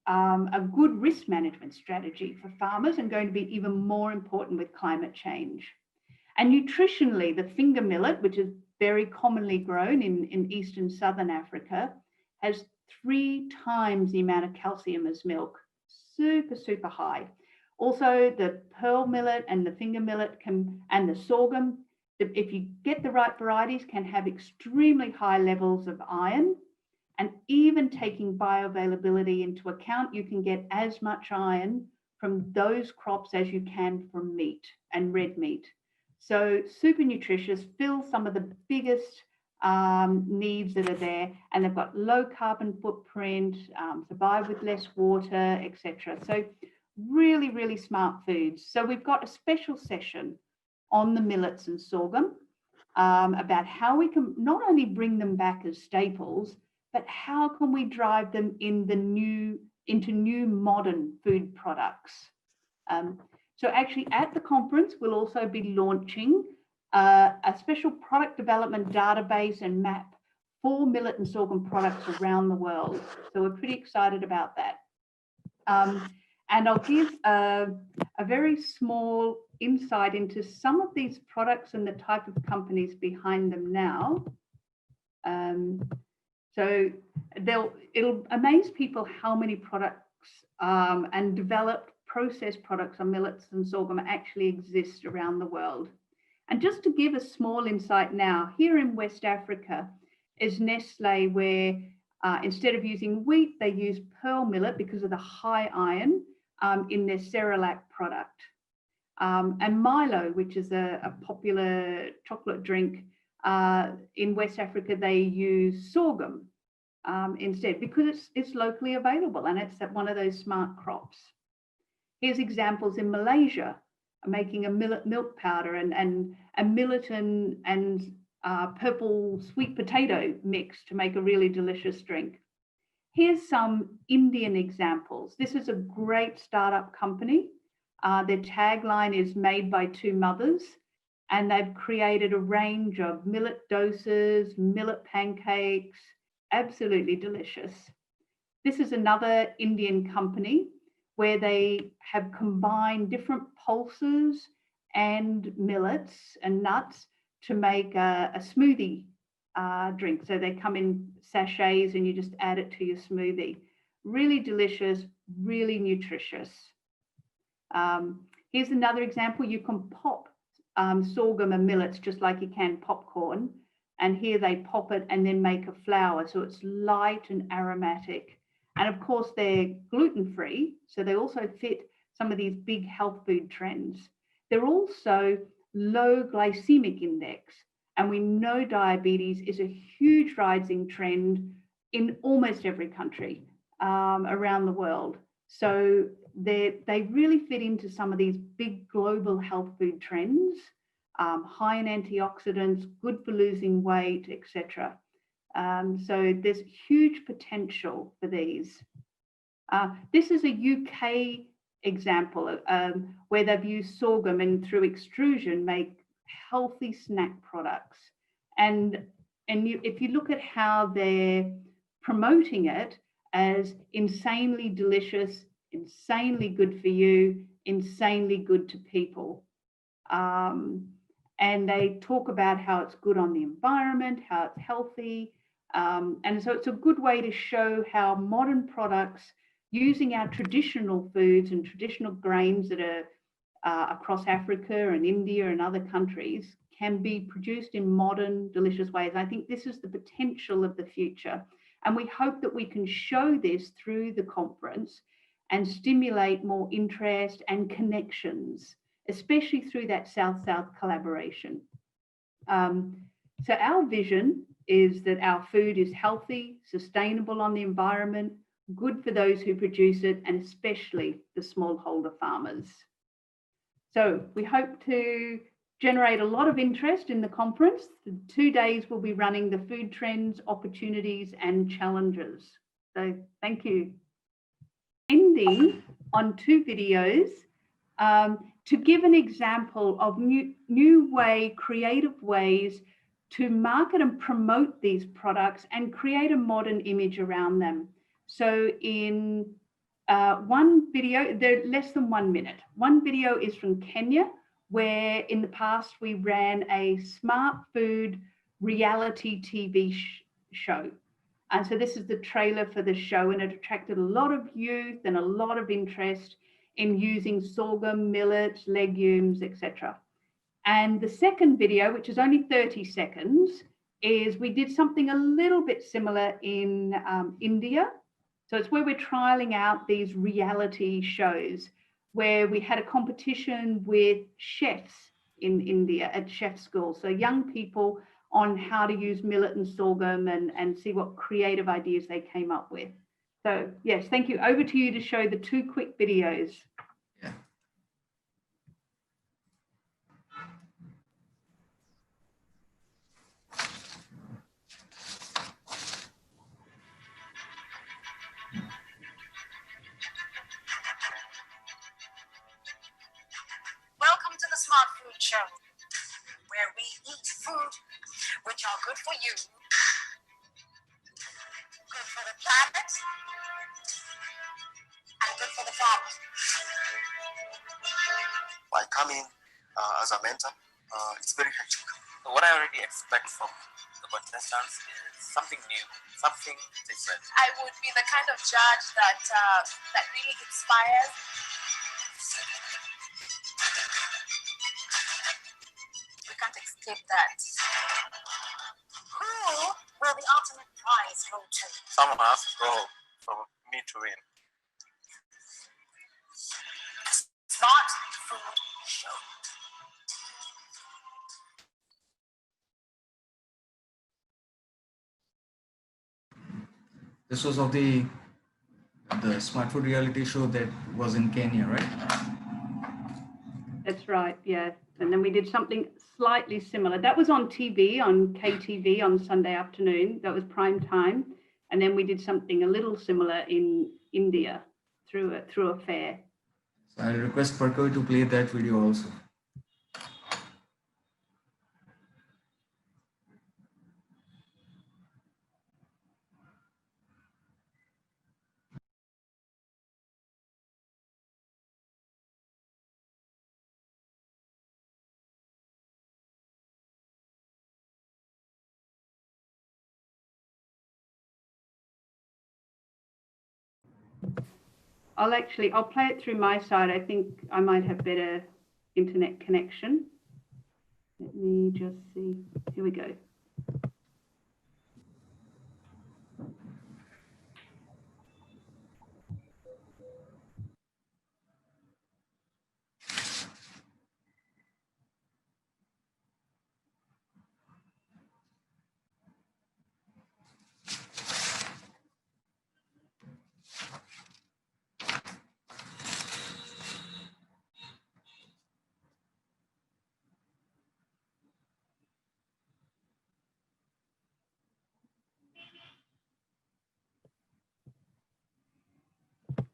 [SPEAKER 5] a good risk management strategy for farmers and going to be even more important with climate change. And nutritionally, the finger millet, which is very commonly grown in East and Southern Africa, has 3 times the amount of calcium as milk, super, super high. Also, the pearl millet and the finger millet and the sorghum, if you get the right varieties, can have extremely high levels of iron. And even taking bioavailability into account, you can get as much iron from those crops as you can from meat and red meat. So super nutritious, fill some of the biggest needs that are there, and they've got low carbon footprint, survive with less water, etc. So really, really smart foods. So we've got a special session on the millets and sorghum about how we can not only bring them back as staples, but how can we drive them into new modern food products? So actually at the conference, we'll also be launching a special product development database and map for millet and sorghum products around the world. So we're pretty excited about that. And I'll give a very small insight into some of these products and the type of companies behind them now. So it'll amaze people how many products and developed processed products on millets and sorghum actually exist around the world. And just to give a small insight now, here in West Africa is Nestle, where instead of using wheat, they use pearl millet because of the high iron in their Cerelac product. And Milo, which is a popular chocolate drink, in West Africa, they use sorghum. instead, because it's locally available and it's one of those smart crops. Here's examples in Malaysia, making a millet milk powder and a millet and purple sweet potato mix to make a really delicious drink. Here's some Indian examples. This is a great startup company. Their tagline is "Made by Two Mothers," and they've created a range of millet doses, millet pancakes, absolutely delicious. This is another Indian company where they have combined different pulses and millets and nuts to make a smoothie drink. So they come in sachets and you just add it to your smoothie. Really delicious, really nutritious. Here's another example. You can pop sorghum and millets just like you can popcorn. And here they pop it and then make a flour. So it's light and aromatic. And of course, they're gluten-free. So they also fit some of these big health food trends. They're also low glycemic index. And we know diabetes is a huge rising trend in almost every country around the world. So they really fit into some of these big global health food trends, high in antioxidants, good for losing weight, etc. So there's huge potential for these. This is a UK example where they've used sorghum and through extrusion make healthy snack products. And if you look at how they're promoting it as insanely delicious, insanely good for you, insanely good to people. And they talk about how it's good on the environment, how it's healthy. And so it's a good way to show how modern products using our traditional foods and traditional grains that are across Africa and India and other countries can be produced in modern, delicious ways. I think this is the potential of the future. And we hope that we can show this through the conference and stimulate more interest and connections, especially through that South-South collaboration. So our vision is that our food is healthy, sustainable on the environment, good for those who produce it, and especially the smallholder farmers. So we hope to generate a lot of interest in the conference. The 2 days we'll be running the food trends, opportunities, and challenges. So thank you. Ending on 2 videos to give an example of creative ways to market and promote these products and create a modern image around them. So in one video, they're less than 1 minute. One video is from Kenya, where in the past we ran a smart food reality TV show. And so this is the trailer for the show, and it attracted a lot of youth and a lot of interest in using sorghum, millet, legumes, etc. And the second video, which is only 30 seconds, is we did something a little bit similar in India. So it's where we're trialing out these reality shows where we had a competition with chefs in India at chef school. So young people on how to use millet and sorghum and see what creative ideas they came up with. So yes, thank you. Over to you to show the 2 quick videos.
[SPEAKER 1] Yeah.
[SPEAKER 6] Welcome to the Smart Food Show, where we eat food which are good for you, good for the planet, and good for the farmers.
[SPEAKER 7] By coming as a mentor, it's very hectic. What I already expect from the contestants is something new, something different.
[SPEAKER 6] I would be the kind of judge that really inspires. We can't escape that. Who will the ultimate prize go to?
[SPEAKER 7] Someone has to go for me to win.
[SPEAKER 6] Smart Food Show.
[SPEAKER 1] This was of the Smart Food reality show that was in Kenya, right?
[SPEAKER 5] That's right, yeah. And then we did something slightly similar. That was on TV, on KTV on Sunday afternoon. That was prime time. And then we did something a little similar in India through a fair.
[SPEAKER 1] So I'll request Parkoy to play that video also.
[SPEAKER 5] I'll play it through my side. I think I might have better internet connection. Let me just see. Here we go.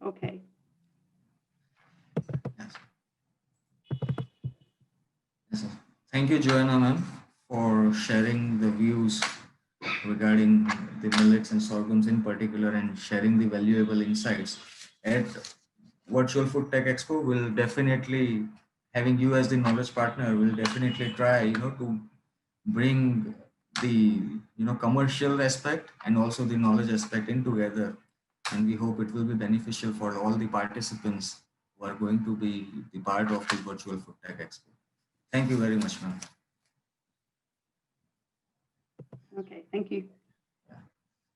[SPEAKER 5] Okay.
[SPEAKER 1] Yes. Yes, sir. Thank you, Joanna ma'am, for sharing the views regarding the millets and sorghums in particular and sharing the valuable insights. At Virtual Food Tech Expo, will definitely, having you as the knowledge partner, will definitely try, to bring the, commercial aspect and also the knowledge aspect in together. And we hope it will be beneficial for all the participants who are going to be the part of the Virtual Food Tech Expo. Thank you very much, ma'am.
[SPEAKER 5] Okay, thank you.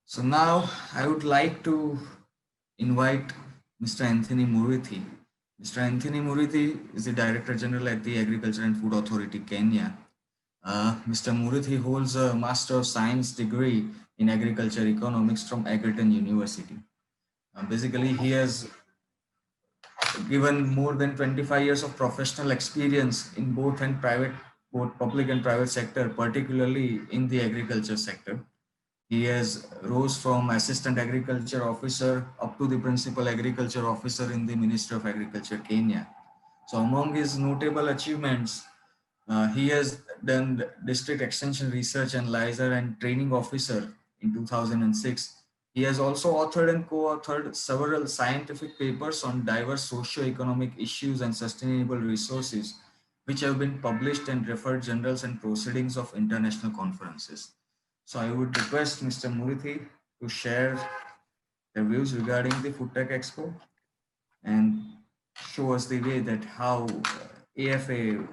[SPEAKER 1] So now I would like to invite Mr. Anthony Murithi. Mr. Anthony Murithi is the Director General at the Agriculture and Food Authority, Kenya. Mr. Murithi holds a Master of Science degree in Agriculture Economics from Egerton University. Basically, he has given more than 25 years of professional experience in both public and private sector, particularly in the agriculture sector. He has rose from assistant agriculture officer up to the principal agriculture officer in the Ministry of Agriculture, Kenya. So among his notable achievements, he has done district extension research analyzer and training officer in 2006. He has also authored and co-authored several scientific papers on diverse socio-economic issues and sustainable resources, which have been published and referred journals and proceedings of international conferences. So I would request Mr. Murithi to share their views regarding the Foodtech Expo and show us the way that how AFA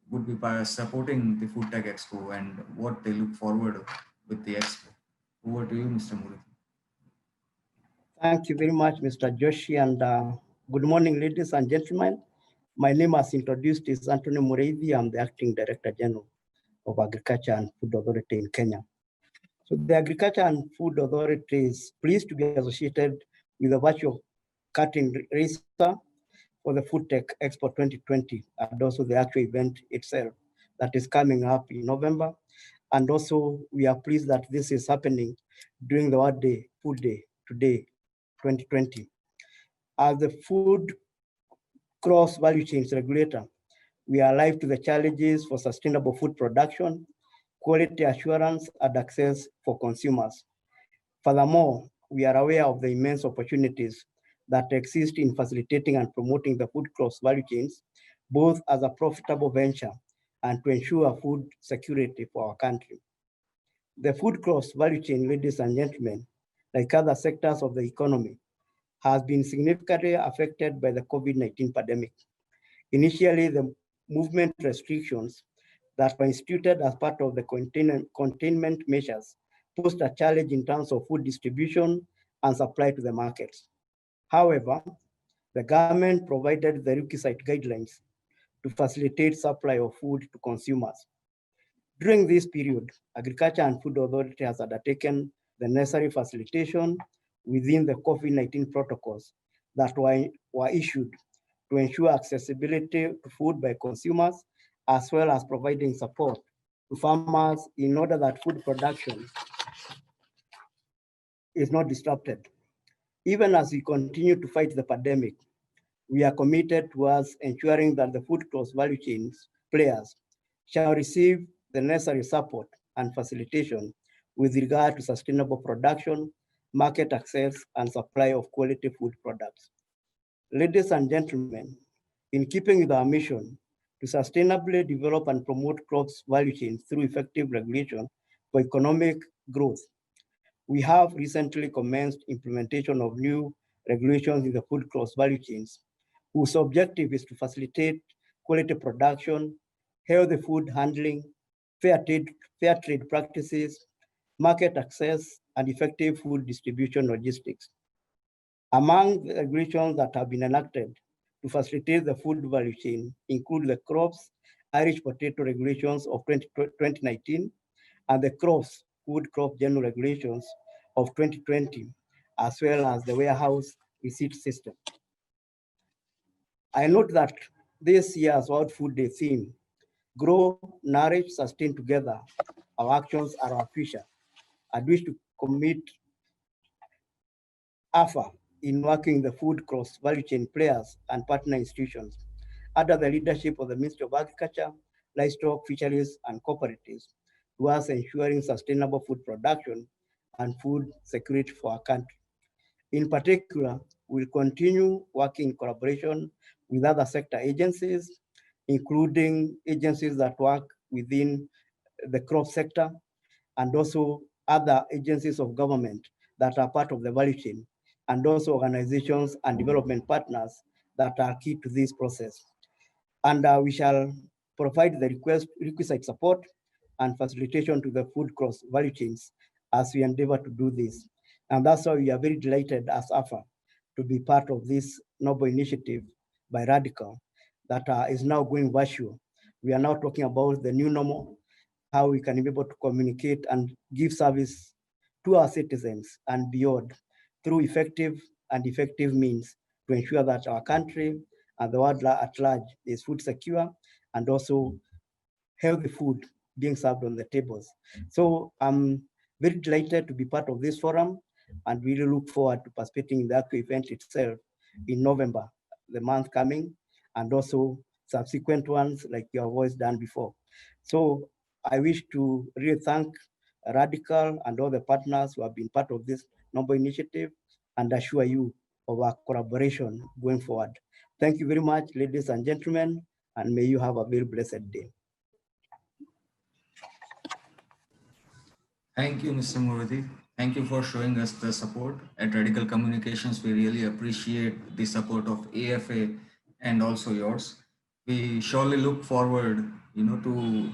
[SPEAKER 1] would be by supporting the Foodtech Expo and what they look forward with the Expo. Over to you, Mr. Murithi.
[SPEAKER 8] Thank you very much, Mr. Joshi, and good morning, ladies and gentlemen. My name, as introduced, is Anthony Mureithi. I'm the Acting Director General of Agriculture and Food Authority in Kenya. So the Agriculture and Food Authority is pleased to be associated with the virtual cutting racer for the Foodtech Expo 2020, and also the actual event itself that is coming up in November. And also we are pleased that this is happening during the World Day, Food Day, today, 2020. As the food cross value chains regulator, we are alive to the challenges for sustainable food production, quality assurance, and access for consumers. Furthermore, we are aware of the immense opportunities that exist in facilitating and promoting the food cross value chains, both as a profitable venture and to ensure food security for our country. The food cross value chain, ladies and gentlemen, like other sectors of the economy, has been significantly affected by the COVID-19 pandemic. Initially, the movement restrictions that were instituted as part of the containment measures posed a challenge in terms of food distribution and supply to the markets. However, the government provided the requisite guidelines to facilitate supply of food to consumers. During this period, Agriculture and Food Authority has undertaken the necessary facilitation within the COVID-19 protocols that were issued to ensure accessibility to food by consumers, as well as providing support to farmers in order that food production is not disrupted. Even as we continue to fight the pandemic, we are committed towards ensuring that the food cross value chains players shall receive the necessary support and facilitation with regard to sustainable production, market access, and supply of quality food products. Ladies and gentlemen, in keeping with our mission to sustainably develop and promote crops value chains through effective regulation for economic growth, we have recently commenced implementation of new regulations in the food cross value chains, whose objective is to facilitate quality production, healthy food handling, fair trade practices, market access, and effective food distribution logistics. Among the regulations that have been enacted to facilitate the food value chain include the crops Irish potato regulations of 2019 and the crops food crop general regulations of 2020, as well as the warehouse receipt system. I note that this year's World Food Day theme, grow, nourish, sustain together, our actions are our future. I wish to commit AFA in working the food cross value chain players and partner institutions under the leadership of the Ministry of Agriculture, Livestock, Fisheries, and Cooperatives towards ensuring sustainable food production and food security for our country. In particular, we'll continue working in collaboration with other sector agencies, including agencies that work within the crop sector and also other agencies of government that are part of the value chain, and also organizations and development partners that are key to this process. And we shall provide the requisite support and facilitation to the food cross value chains as we endeavor to do this. And that's why we are very delighted as AFA to be part of this noble initiative by Radical that is now going virtual. We are now talking about the new normal, how we can be able to communicate and give service to our citizens and beyond through effective means to ensure that our country and the world at large is food secure and also healthy food being served on the tables. So I'm very delighted to be part of this forum and really look forward to participating in the actual event itself in November, the month coming, and also subsequent ones like you have always done before. So I wish to really thank Radical and all the partners who have been part of this noble initiative and assure you of our collaboration going forward. Thank you very much, ladies and gentlemen, and may you have a very blessed day.
[SPEAKER 1] Thank you, Mr. Muradi. Thank you for showing us the support. At Radical Communications, we really appreciate the support of AFA and also yours. We surely look forward, to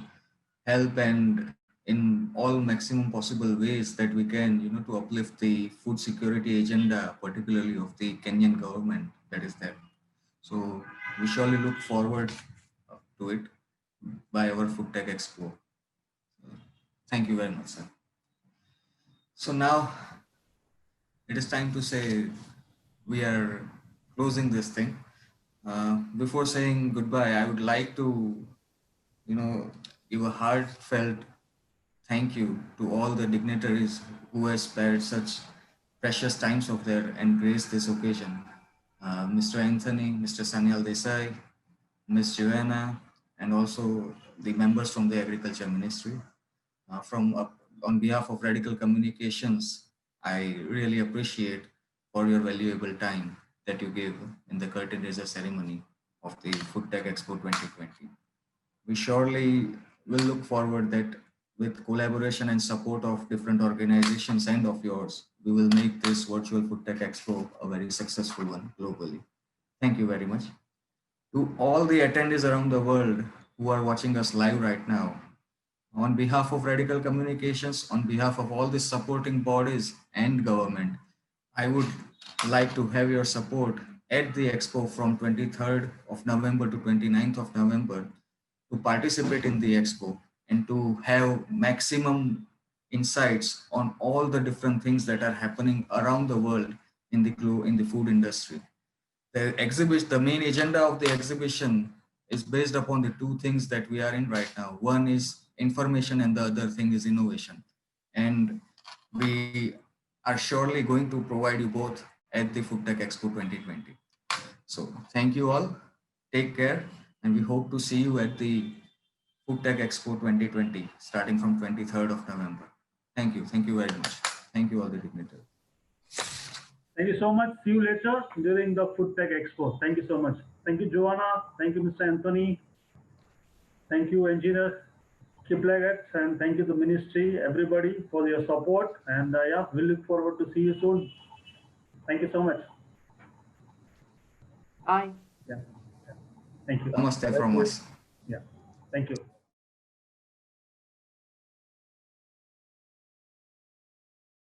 [SPEAKER 1] help and in all maximum possible ways that we can, to uplift the food security agenda, particularly of the Kenyan government that is there. So we surely look forward to it by our Footec Expo. Thank you very much, sir. So now it is time to say we are closing this thing. Before saying goodbye, I would like to, give a heartfelt thank you to all the dignitaries who have spared such precious times of their and graced this occasion. Mr. Anthony, Mr. Sanyal Desai, Ms. Joanna, and also the members from the Agriculture Ministry. On behalf of Radical Communications, I really appreciate for your valuable time that you gave in the curtain raiser ceremony of the Footec Expo 2020. We surely will look forward that with collaboration and support of different organizations and of yours, we will make this virtual Footec Expo a very successful one globally. Thank you very much. To all the attendees around the world who are watching us live right now, on behalf of Radical Communications, on behalf of all the supporting bodies and government, I would like to have your support at the Expo from 23rd of November to 29th of November to participate in the Expo and to have maximum insights on all the different things that are happening around the world in the food industry. The main agenda of the exhibition is based upon the two things that we are in right now. One is information and the other thing is innovation. And we are surely going to provide you both at the Footec Expo 2020. So thank you all. Take care. And we hope to see you at the Footec Expo 2020 starting from 23rd of November. Thank you. Thank you very much. Thank you all the dignitaries.
[SPEAKER 3] Thank you so much. See you later during the Footec Expo. Thank you so much. Thank you, Joanna. Thank you, Mr. Anthony. Thank you, Engineer Kiplagat, and thank you, the Ministry, everybody, for your support. And yeah, we look forward to see you soon. Thank you so much.
[SPEAKER 5] Bye.
[SPEAKER 3] Yeah. Thank you.
[SPEAKER 1] Namaste from us.
[SPEAKER 3] Yeah. Thank you.